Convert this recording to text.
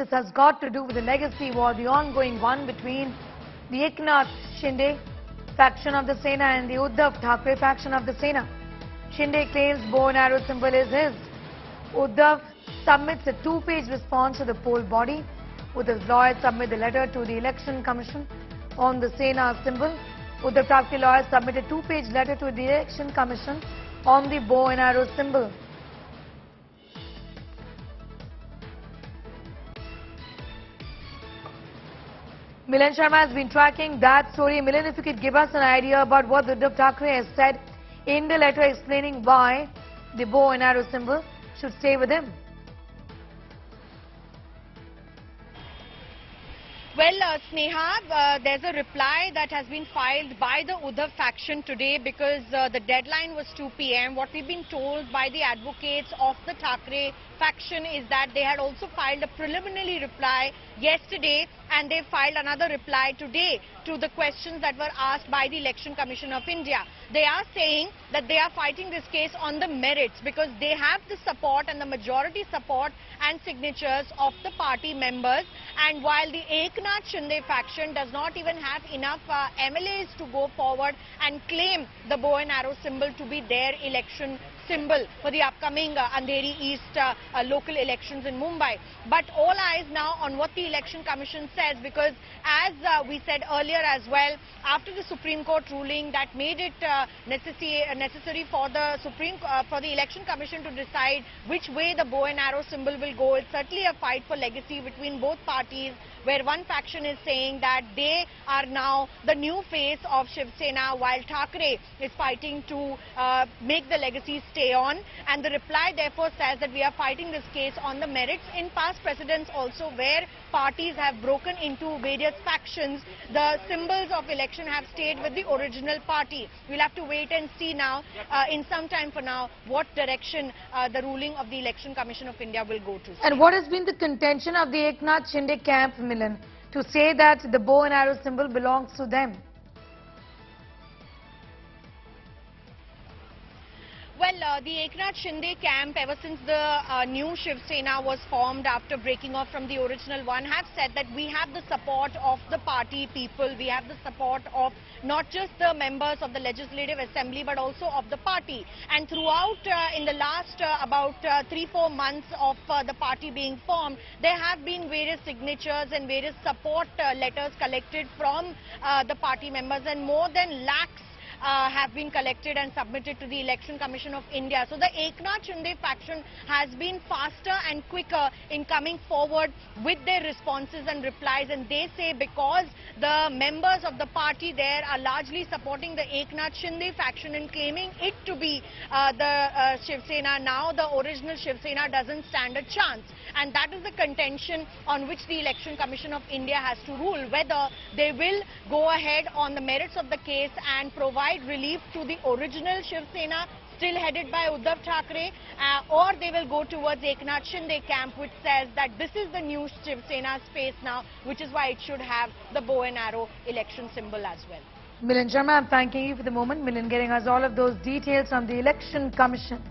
this has got to do with the legacy war, the ongoing one between the Eknath Shinde faction of the Sena and the Uddhav Thackeray faction of the Sena. Shinde claims bow and arrow symbol is his. Uddhav submits a two-page response to the poll body. Uddhav's lawyers submit the letter to the Election Commission on the Sena symbol. Uddhav Thackeray lawyers submit a two-page letter to the Election Commission on the bow and arrow symbol. Milan Sharma has been tracking that story. Milan, if you could give us an idea about what Uddhav Thackeray has said in the letter explaining why the bow and arrow symbol should stay with him. Well, Sneha, there's a reply that has been filed by the Uddhav faction today because the deadline was 2 p.m. What we've been told by the advocates of the Thackeray faction is that they had also filed a preliminary reply yesterday and they filed another reply today to the questions that were asked by the Election Commission of India. They are saying that they are fighting this case on the merits because they have the support and the majority support and signatures of the party members, and while the Eknath Shinde faction does not even have enough MLAs to go forward and claim the bow and arrow symbol to be their election symbol for the upcoming Andheri East local elections in Mumbai. But all eyes now on what the Election Commission says, because as we said earlier as well, after the Supreme Court ruling that made it necessary for the Election Commission to decide which way the bow and arrow symbol will go, it's certainly a fight for legacy between both parties, where one faction is saying that they are now the new face of Shiv Sena, while Thackeray is fighting to make the legacy stay on. And the reply therefore says that we are fighting this case on the merits. In past precedents also, where parties have broken into various factions, the symbols of election have stayed with the original party. We'll have to wait and see now, in some time for now, what direction the ruling of the Election Commission of India will go to. And what has been the contention of the Eknath Shinde camp, Milan, to say that the bow and arrow symbol belongs to them? Well, the Eknath Shinde camp, ever since the new Shiv Sena was formed after breaking off from the original one, have said that we have the support of the party people, we have the support of not just the members of the Legislative Assembly but also of the party. And throughout, in the last about 3-4 months of the party being formed, there have been various signatures and various support letters collected from the party members, and more than lakhs have been collected and submitted to the Election Commission of India. So the Eknath Shinde faction has been faster and quicker in coming forward with their responses and replies, and they say because the members of the party there are largely supporting the Eknath Shinde faction and claiming it to be the Shiv Sena, now the original Shiv Sena doesn't stand a chance. And that is the contention on which the Election Commission of India has to rule, whether they will go ahead on the merits of the case and provide relief to the original Shiv Sena, still headed by Uddhav Thackeray, or they will go towards Eknath Shinde camp, which says that this is the new Shiv Sena space now, which is why it should have the bow and arrow election symbol as well. Milan Sharma, I'm thanking you for the moment. Milan getting us all of those details from the Election Commission.